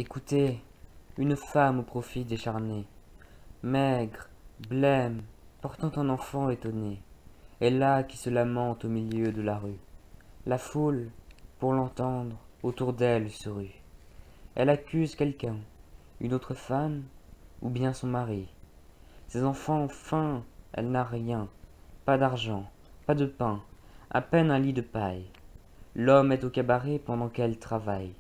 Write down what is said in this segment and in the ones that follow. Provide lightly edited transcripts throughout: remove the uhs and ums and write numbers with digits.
Écoutez, une femme au profil décharné, maigre, blême, portant un enfant étonné, est là qui se lamente au milieu de la rue. La foule, pour l'entendre, autour d'elle se rue. Elle accuse quelqu'un, une autre femme, ou bien son mari. Ses enfants ont faim, elle n'a rien, pas d'argent, pas de pain, à peine un lit de paille. L'homme est au cabaret pendant qu'elle travaille.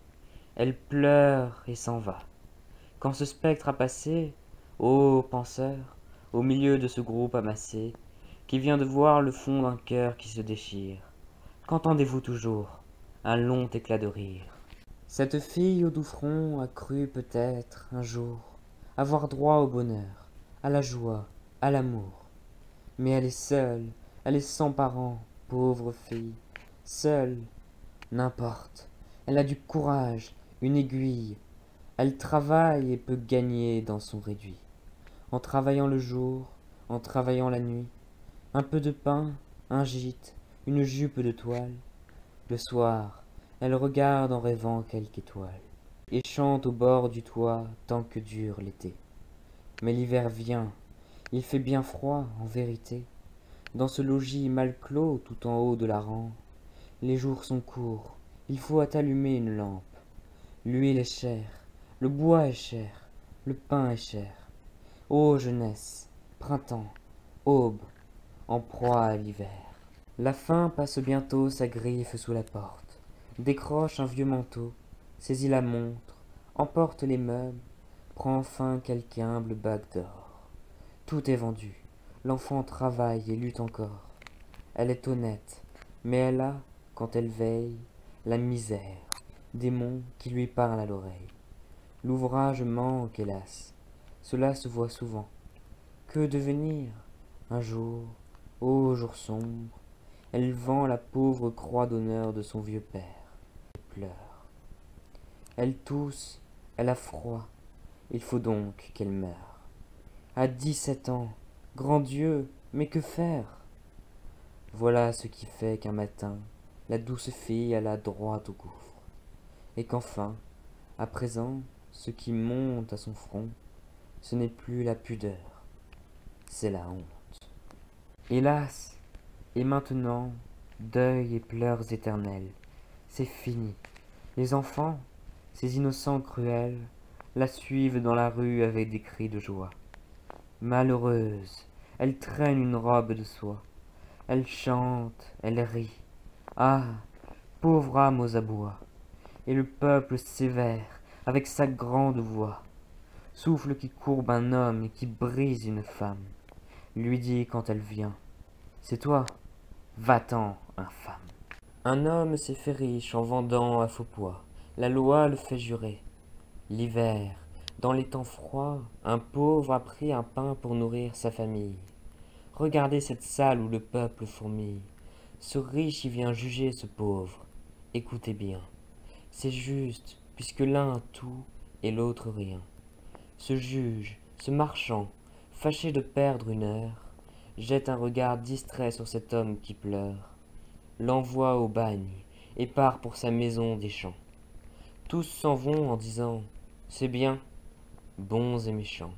Elle pleure et s'en va. Quand ce spectre a passé, ô penseur, au milieu de ce groupe amassé, qui vient de voir le fond d'un cœur qui se déchire, qu'entendez-vous toujours? Un long éclat de rire. Cette fille au doux front a cru peut-être, un jour, avoir droit au bonheur, à la joie, à l'amour. Mais elle est seule, elle est sans parents, pauvre fille, seule, n'importe. Elle a du courage, une aiguille. Elle travaille et peut gagner dans son réduit. En travaillant le jour, en travaillant la nuit. Un peu de pain, un gîte, une jupe de toile. Le soir, elle regarde en rêvant quelque étoile. Et chante au bord du toit tant que dure l'été. Mais l'hiver vient, il fait bien froid en vérité. Dans ce logis mal clos tout en haut de la rampe, les jours sont courts, il faut allumer une lampe. L'huile est chère, le bois est cher, le pain est cher. Ô jeunesse, printemps, aube, en proie à l'hiver. La faim passe bientôt sa griffe sous la porte, décroche un vieux manteau, saisit la montre, emporte les meubles, prend enfin quelque humble bague d'or. Tout est vendu, l'enfant travaille et lutte encore. Elle est honnête, mais elle a, quand elle veille, la misère, démon qui lui parle à l'oreille. L'ouvrage manque, hélas, cela se voit souvent. Que devenir? Un jour, ô jour sombre, elle vend la pauvre croix d'honneur de son vieux père, et pleure. Elle tousse, elle a froid, il faut donc qu'elle meure. À 17 ans, grand Dieu, mais que faire? Voilà ce qui fait qu'un matin, la douce fille alla droit au gouffre, et qu'enfin, à présent, ce qui monte à son front, ce n'est plus la pudeur, c'est la honte. Hélas, et maintenant, deuil et pleurs éternels, c'est fini. Les enfants, ces innocents cruels, la suivent dans la rue avec des cris de joie. Malheureuse, elle traîne une robe de soie. Elle chante, elle rit. Ah, pauvre âme aux abois. Et le peuple sévère, avec sa grande voix, souffle qui courbe un homme et qui brise une femme, lui dit quand elle vient: c'est toi, va-t'en, infâme. Un homme s'est fait riche en vendant à faux poids, la loi le fait jurer. L'hiver, dans les temps froids, un pauvre a pris un pain pour nourrir sa famille. Regardez cette salle où le peuple fourmille. Ce riche y vient juger ce pauvre. Écoutez bien, c'est juste, puisque l'un a tout et l'autre rien. Ce juge, ce marchand, fâché de perdre une heure, jette un regard distrait sur cet homme qui pleure, l'envoie au bagne et part pour sa maison des champs. Tous s'en vont en disant: c'est bien, bons et méchants.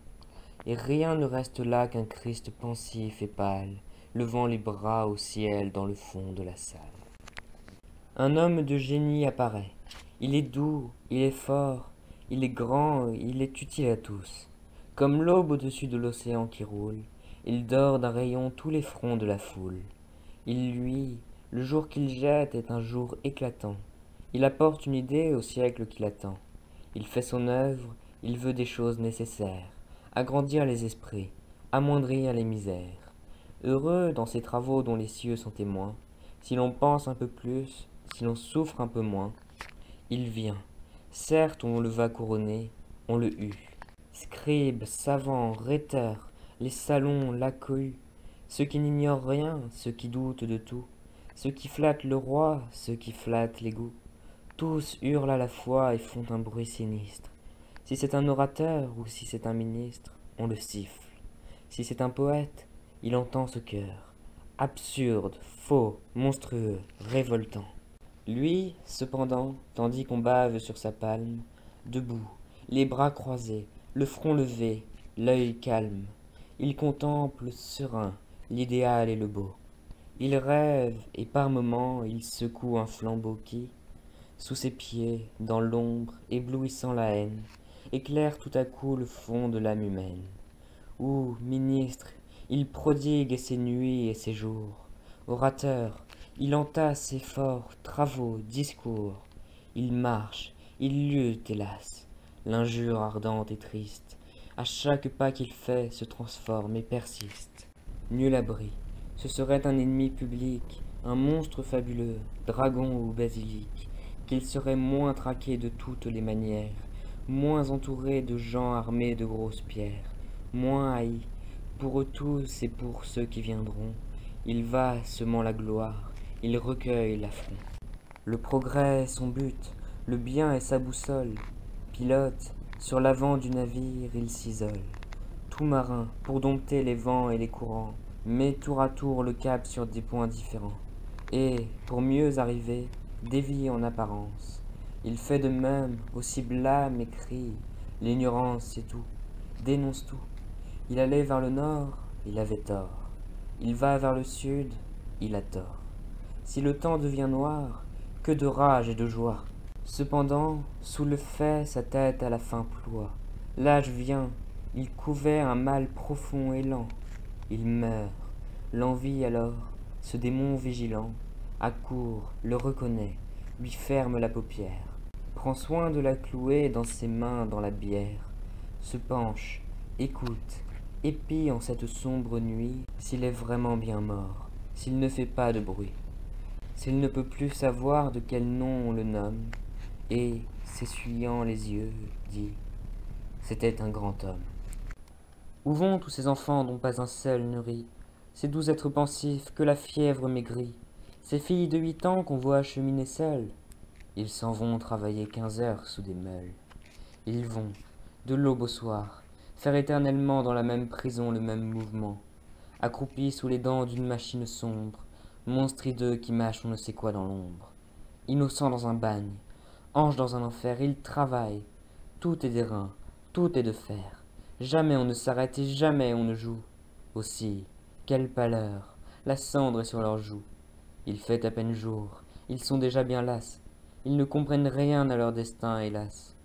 Et rien ne reste là qu'un Christ pensif et pâle, levant les bras au ciel dans le fond de la salle. Un homme de génie apparaît. Il est doux, il est fort, il est grand, il est utile à tous. Comme l'aube au-dessus de l'océan qui roule, il dort d'un rayon tous les fronts de la foule. Il luit, le jour qu'il jette est un jour éclatant. Il apporte une idée au siècle qui l'attend. Il fait son œuvre, il veut des choses nécessaires, agrandir les esprits, amoindrir les misères. Heureux dans ces travaux dont les cieux sont témoins, si l'on pense un peu plus, si l'on souffre un peu moins, il vient. Certes, on le va couronner, on le hue. Scribes, savants, rhéteurs, les salons, la cohue, ceux qui n'ignorent rien, ceux qui doutent de tout, ceux qui flattent le roi, ceux qui flattent les goûts, tous hurlent à la fois et font un bruit sinistre. Si c'est un orateur ou si c'est un ministre, on le siffle. Si c'est un poète, il entend ce cœur, absurde, faux, monstrueux, révoltant. Lui, cependant, tandis qu'on bave sur sa palme, debout, les bras croisés, le front levé, l'œil calme. Il contemple serein l'idéal et le beau. Il rêve et par moments il secoue un flambeau qui, sous ses pieds, dans l'ombre, éblouissant la haine, éclaire tout à coup le fond de l'âme humaine. Où, ministre, il prodigue ses nuits et ses jours. Orateur, il entasse ses forts travaux, discours. Il marche, il lutte, hélas, l'injure ardente et triste. À chaque pas qu'il fait se transforme et persiste. Nul abri, ce serait un ennemi public, un monstre fabuleux, dragon ou basilic, qu'il serait moins traqué de toutes les manières, moins entouré de gens armés de grosses pierres, moins haï, pour eux tous et pour ceux qui viendront. Il va semant la gloire, il recueille l'affront. Le progrès est son but, le bien est sa boussole. Pilote, sur l'avant du navire, il s'isole. Tout marin, pour dompter les vents et les courants, met tour à tour le cap sur des points différents. Et, pour mieux arriver, dévie en apparence. Il fait de même, aussi blâme et crie. L'ignorance, c'est tout, dénonce tout. Il allait vers le nord, il avait tort. Il va vers le sud, il a tort. Si le temps devient noir, que de rage et de joie. Cependant, sous le fait, sa tête à la fin ploie. L'âge vient, il couvert un mal profond et lent. Il meurt. L'envie alors, ce démon vigilant, accourt, le reconnaît, lui ferme la paupière, prend soin de la clouer dans ses mains dans la bière, se penche, écoute, épie en cette sombre nuit s'il est vraiment bien mort, s'il ne fait pas de bruit, s'il ne peut plus savoir de quel nom on le nomme, et, s'essuyant les yeux, dit « C'était un grand homme ». Où vont tous ces enfants dont pas un seul ne rit, ces doux êtres pensifs que la fièvre maigrit, ces filles de 8 ans qu'on voit cheminer seules? Ils s'en vont travailler 15 heures sous des meules. Ils vont, de l'aube au soir, faire éternellement dans la même prison le même mouvement, accroupis sous les dents d'une machine sombre, monstre hideux qui mâche on ne sait quoi dans l'ombre. Innocents dans un bagne, anges dans un enfer, ils travaillent. Tout est d'airain, tout est de fer. Jamais on ne s'arrête et jamais on ne joue. Aussi, quelle pâleur, la cendre est sur leurs joues. Il fait à peine jour, ils sont déjà bien lasses. Ils ne comprennent rien à leur destin, hélas.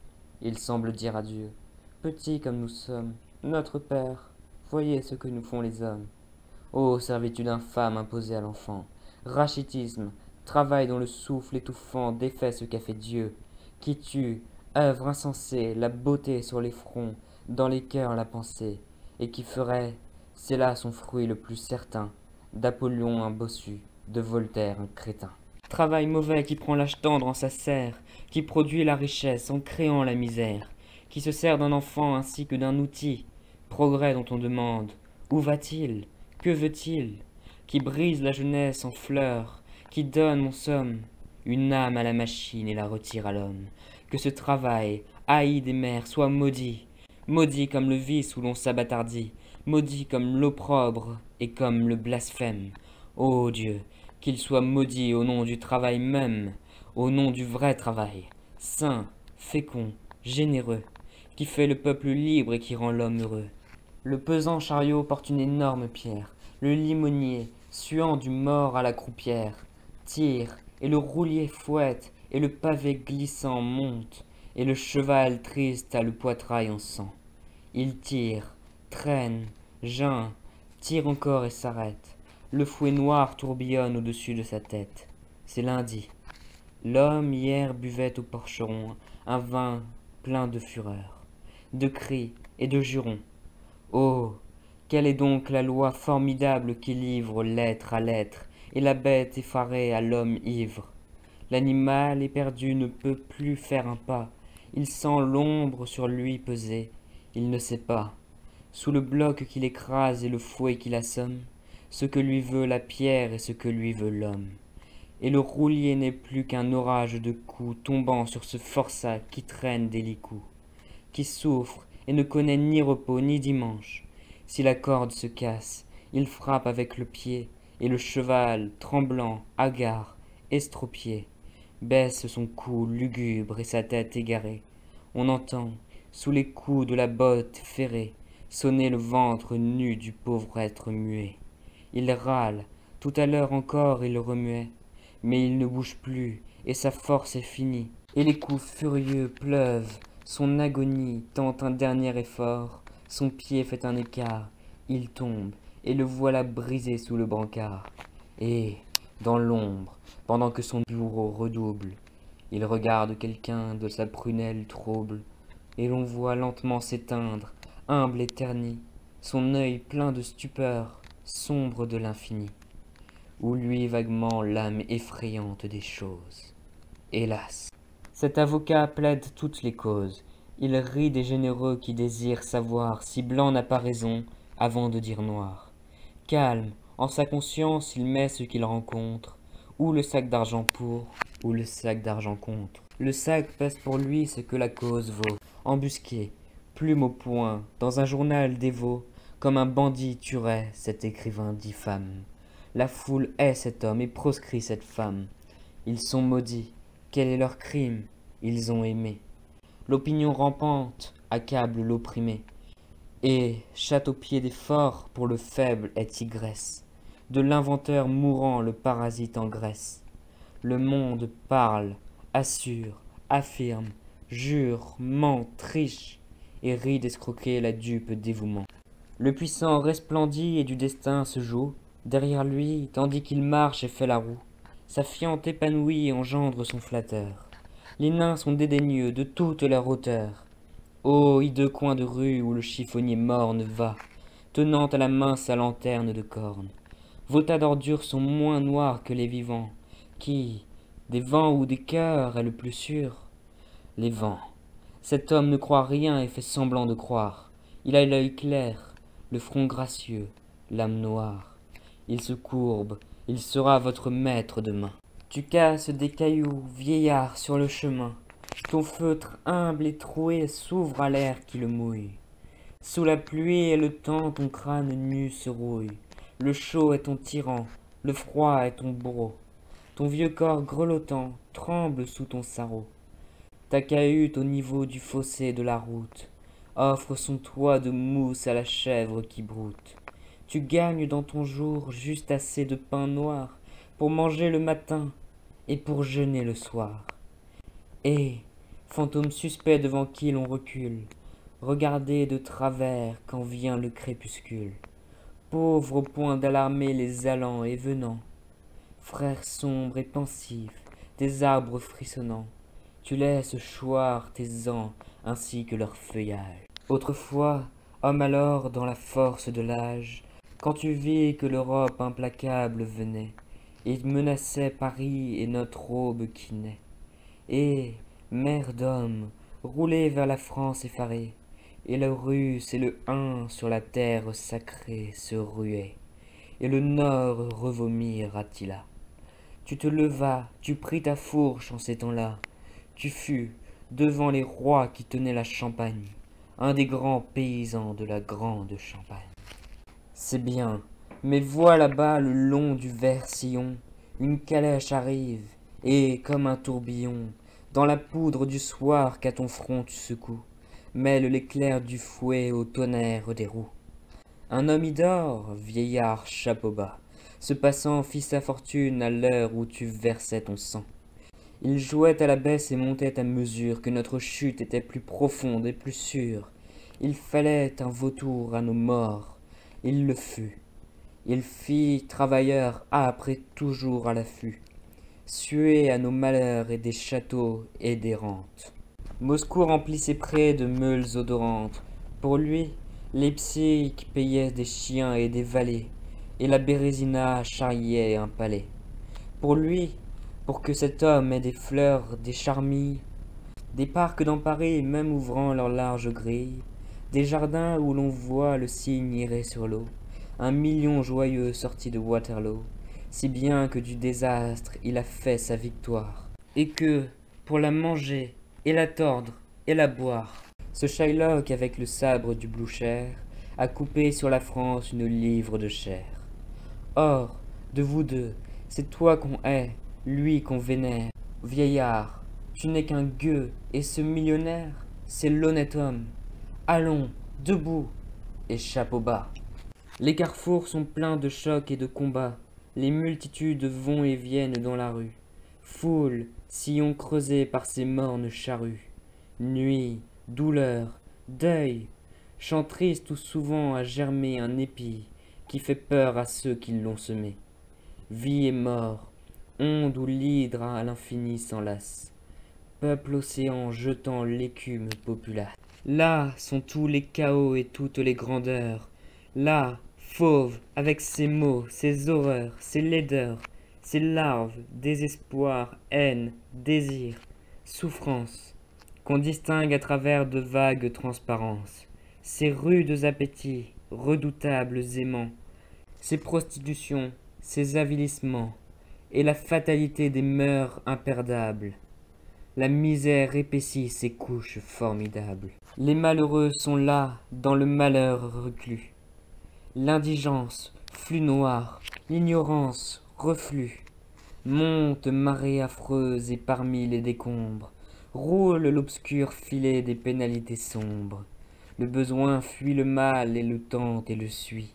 Ils semblent dire à Dieu, petits comme nous sommes, notre Père, voyez ce que nous font les hommes. Ô servitude infâme imposée à l'enfant, rachitisme, travail dont le souffle étouffant défait ce qu'a fait Dieu, qui tue, œuvre insensée, la beauté sur les fronts, dans les cœurs la pensée, et qui ferait, c'est là son fruit le plus certain, d'Apollon un bossu, de Voltaire un crétin. Travail mauvais qui prend l'âge tendre en sa serre, qui produit la richesse en créant la misère, qui se sert d'un enfant ainsi que d'un outil, progrès dont on demande, où va-t-il? Que veut-il? Qui brise la jeunesse en fleurs, qui donne en somme une âme à la machine et la retire à l'homme. Que ce travail, haï des mères, soit maudit, maudit comme le vice où l'on s'abattardit, maudit comme l'opprobre et comme le blasphème. Ô Dieu, qu'il soit maudit au nom du travail même, au nom du vrai travail, saint, fécond, généreux, qui fait le peuple libre et qui rend l'homme heureux. Le pesant chariot porte une énorme pierre, le limonier, suant du mort à la croupière, tire, et le roulier fouette, et le pavé glissant monte, et le cheval triste a le poitrail en sang. Il tire, traîne, geint, tire encore et s'arrête. Le fouet noir tourbillonne au-dessus de sa tête. C'est lundi. L'homme hier buvait au porcheron un vin plein de fureur, de cris et de jurons. Oh, quelle est donc la loi formidable qui livre l'être à l'être et la bête effarée à l'homme ivre? L'animal éperdu ne peut plus faire un pas. Il sent l'ombre sur lui peser. Il ne sait pas, sous le bloc qui l'écrase et le fouet qui l'assomme, ce que lui veut la pierre et ce que lui veut l'homme. Et le roulier n'est plus qu'un orage de coups tombant sur ce forçat qui traîne des licous, qui souffre et ne connaît ni repos ni dimanche. Si la corde se casse, il frappe avec le pied, et le cheval, tremblant, hagard, estropié, baisse son cou lugubre et sa tête égarée. On entend, sous les coups de la botte ferrée, sonner le ventre nu du pauvre être muet. Il râle, tout à l'heure encore il remuait, mais il ne bouge plus, et sa force est finie, et les coups furieux pleuvent, son agonie tente un dernier effort, son pied fait un écart, il tombe, et le voilà brisé sous le brancard. Et, dans l'ombre, pendant que son bourreau redouble, il regarde quelqu'un de sa prunelle trouble, et l'on voit lentement s'éteindre, humble et terni, son œil plein de stupeur, sombre de l'infini, où luit vaguement l'âme effrayante des choses. Hélas! Cet avocat plaide toutes les causes. Il rit des généreux qui désirent savoir si blanc n'a pas raison avant de dire noir. Calme, en sa conscience, il met ce qu'il rencontre, ou le sac d'argent pour, ou le sac d'argent contre. Le sac pèse pour lui ce que la cause vaut. Embusqué, plume au poing, dans un journal dévot, comme un bandit tuerait cet écrivain diffâme. La foule hait cet homme et proscrit cette femme. Ils sont maudits. Quel est leur crime? Ils ont aimé. L'opinion rampante accable l'opprimé, et châte aux pieds des forts pour le faible est tigresse. De l'inventeur mourant le parasite engraisse. Le monde parle, assure, affirme, jure, ment, triche, et rit d'escroquer la dupe dévouement. Le puissant resplendit et du destin se joue, derrière lui, tandis qu'il marche et fait la roue. Sa fiente épanouie engendre son flatteur. Les nains sont dédaigneux de toute leur hauteur. Ô hideux coin de rue où le chiffonnier morne va, tenant à la main sa lanterne de corne. Vos tas d'ordures sont moins noirs que les vivants. Qui, des vents ou des cœurs, est le plus sûr? Les vents. Cet homme ne croit rien et fait semblant de croire. Il a l'œil clair, le front gracieux, l'âme noire. Il se courbe, il sera votre maître demain. Tu casses des cailloux, vieillard, sur le chemin. Ton feutre humble et troué s'ouvre à l'air qui le mouille. Sous la pluie et le temps, ton crâne nu se rouille. Le chaud est ton tyran, le froid est ton bourreau. Ton vieux corps grelottant tremble sous ton sarrau. Ta cahute au niveau du fossé de la route offre son toit de mousse à la chèvre qui broute. Tu gagnes dans ton jour juste assez de pain noir pour manger le matin et pour jeûner le soir. Et, fantôme suspect devant qui l'on recule, regardez de travers quand vient le crépuscule. Pauvre au point d'alarmer les allants et venants, frères sombres et pensifs, des arbres frissonnants, tu laisses choir tes ans ainsi que leur feuillage. Autrefois, homme alors dans la force de l'âge, quand tu vis que l'Europe implacable venait, et menaçait Paris et notre aube qui naît. Et, mère d'hommes, roulez vers la France effarée, et le russe et le Hun sur la terre sacrée se ruaient, et le nord revomir Attila. Tu te levas, tu pris ta fourche en ces temps-là, tu fus, devant les rois qui tenaient la Champagne, un des grands paysans de la grande Champagne. C'est bien, mais vois là-bas le long du vert sillon, une calèche arrive, et, comme un tourbillon, dans la poudre du soir qu'à ton front tu secoues, mêle l'éclair du fouet au tonnerre des roues. Un homme y dort, vieillard chapeau bas, ce passant fit sa fortune à l'heure où tu versais ton sang. Il jouait à la baisse et montait à mesure que notre chute était plus profonde et plus sûre. Il fallait un vautour à nos morts. Il le fut. Il fit travailleur âpre et toujours à l'affût, suer à nos malheurs et des châteaux et des rentes. Moscou remplit ses prés de meules odorantes. Pour lui, Leipzig payait des chiens et des valets, et la Bérésina charriait un palais. Pour lui, pour que cet homme ait des fleurs, des charmilles, des parcs dans Paris même ouvrant leurs larges grilles, des jardins où l'on voit le cygne errer sur l'eau, un million joyeux sorti de Waterloo, si bien que du désastre il a fait sa victoire, et que, pour la manger, et la tordre, et la boire, ce Shylock avec le sabre du Blucher a coupé sur la France une livre de chair. Or, de vous deux, c'est toi qu'on hait, lui qu'on vénère. Vieillard, tu n'es qu'un gueux, et ce millionnaire, c'est l'honnête homme. Allons, debout et chapeau bas. Les carrefours sont pleins de chocs et de combats. Les multitudes vont et viennent dans la rue. Foule, sillon creusé par ces mornes charrues. Nuit, douleur, deuil, chant triste où souvent a germé un épi qui fait peur à ceux qui l'ont semé. Vie et mort, onde où l'hydre à l'infini s'enlace. Peuple océan jetant l'écume populace. Là sont tous les chaos et toutes les grandeurs. Là, fauve, avec ses maux, ses horreurs, ses laideurs, ses larves, désespoir, haine, désir, souffrance, qu'on distingue à travers de vagues transparences. Ces rudes appétits, redoutables aimants, ces prostitutions, ces avilissements, et la fatalité des mœurs imperdables. La misère épaissit ses couches formidables. Les malheureux sont là, dans le malheur reclus. L'indigence, flux noir, l'ignorance, reflux. Monte marée affreuse et parmi les décombres, roule l'obscur filet des pénalités sombres. Le besoin fuit le mal et le tente et le suit.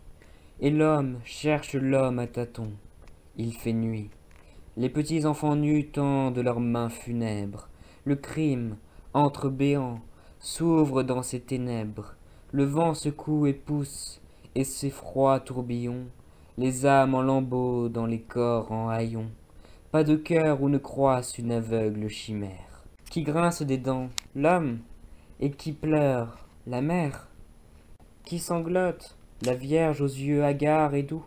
Et l'homme cherche l'homme à tâtons. Il fait nuit. Les petits enfants nus tendent leurs mains funèbres. Le crime, entre béant, s'ouvre dans ses ténèbres. Le vent secoue et pousse, et ses froids tourbillons, les âmes en lambeaux dans les corps en haillons. Pas de cœur où ne croisse une aveugle chimère. Qui grince des dents, l'homme, et qui pleure, la mère. Qui sanglote, la vierge aux yeux hagards et doux.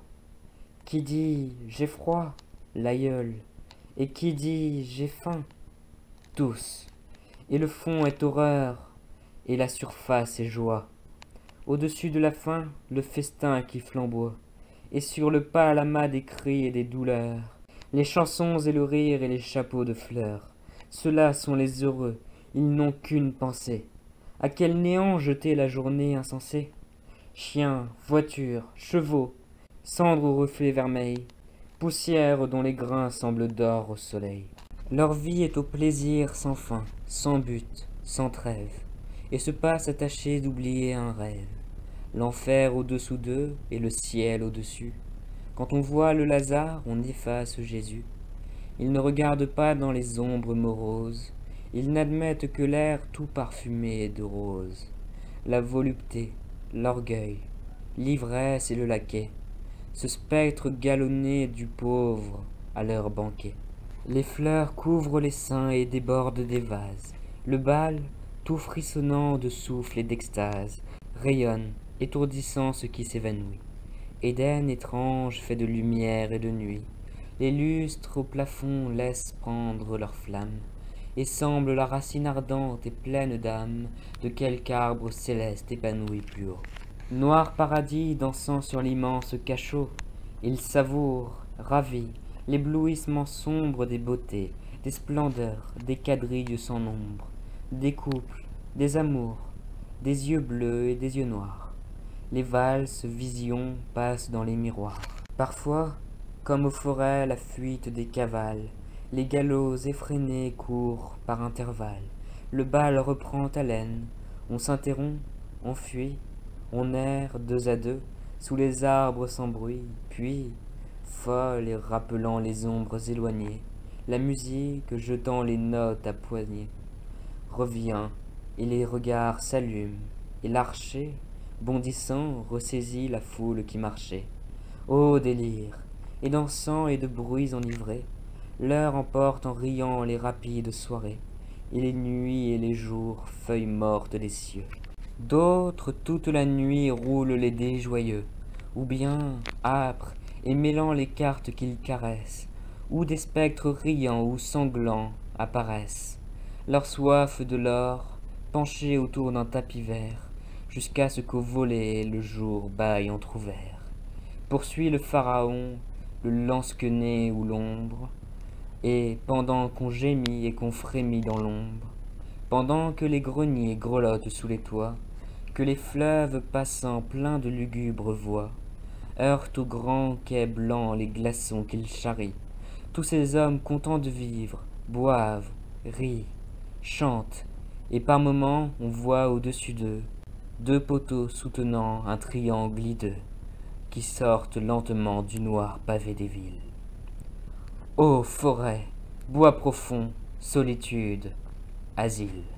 Qui dit j'ai froid, l'aïeul, et qui dit j'ai faim. Tous, et le fond est horreur, et la surface est joie. Au-dessus de la faim, le festin qui flamboie, et sur le pâle amas des cris et des douleurs, les chansons et le rire et les chapeaux de fleurs. Ceux-là sont les heureux, ils n'ont qu'une pensée. À quel néant jeter la journée insensée? Chiens, voitures, chevaux, cendres aux reflets vermeils, poussière dont les grains semblent d'or au soleil. Leur vie est au plaisir sans fin, sans but, sans trêve, et se passe à tâcher d'oublier un rêve. L'enfer au-dessous d'eux et le ciel au-dessus. Quand on voit le Lazare, on efface Jésus. Ils ne regardent pas dans les ombres moroses, ils n'admettent que l'air tout parfumé de rose. La volupté, l'orgueil, l'ivresse et le laquais, ce spectre galonné du pauvre à leur banquet. Les fleurs couvrent les seins et débordent des vases. Le bal, tout frissonnant de souffle et d'extase, rayonne, étourdissant ce qui s'évanouit. Éden étrange fait de lumière et de nuit. Les lustres au plafond laissent prendre leur flamme, et semblent la racine ardente et pleine d'âme de quelque arbre céleste épanoui plus haut. Noir paradis dansant sur l'immense cachot, il savoure, ravi, l'éblouissement sombre des beautés, des splendeurs, des quadrilles sans nombre, des couples, des amours, des yeux bleus et des yeux noirs. Les valses, visions passent dans les miroirs. Parfois, comme aux forêts la fuite des cavales, les galops effrénés courent par intervalles. Le bal reprend haleine, on s'interrompt, on fuit, on erre deux à deux, sous les arbres sans bruit, puis, folle et rappelant les ombres éloignées, la musique jetant les notes à poignée, revient, et les regards s'allument, et l'archer, bondissant, ressaisit la foule qui marchait. Ô délire! Et dansant et de bruits enivrés, l'heure emporte en riant les rapides soirées, et les nuits et les jours, feuilles mortes des cieux. D'autres toute la nuit roulent les dés joyeux, ou bien, âpres, et mêlant les cartes qu'ils caressent, ou des spectres riants ou sanglants apparaissent, leur soif de l'or, penchée autour d'un tapis vert, jusqu'à ce qu'au volet le jour bâille entr'ouvert. Poursuit le pharaon, le lance-quené ou l'ombre, et pendant qu'on gémit et qu'on frémit dans l'ombre, pendant que les greniers grelottent sous les toits, que les fleuves passant pleins de lugubres voix, heurtent aux grands quais blancs les glaçons qu'ils charrient, tous ces hommes contents de vivre, boivent, rient, chantent, et par moments on voit au-dessus d'eux deux poteaux soutenant un triangle hideux qui sortent lentement du noir pavé des villes. Ô forêt, bois profond, solitude, asile.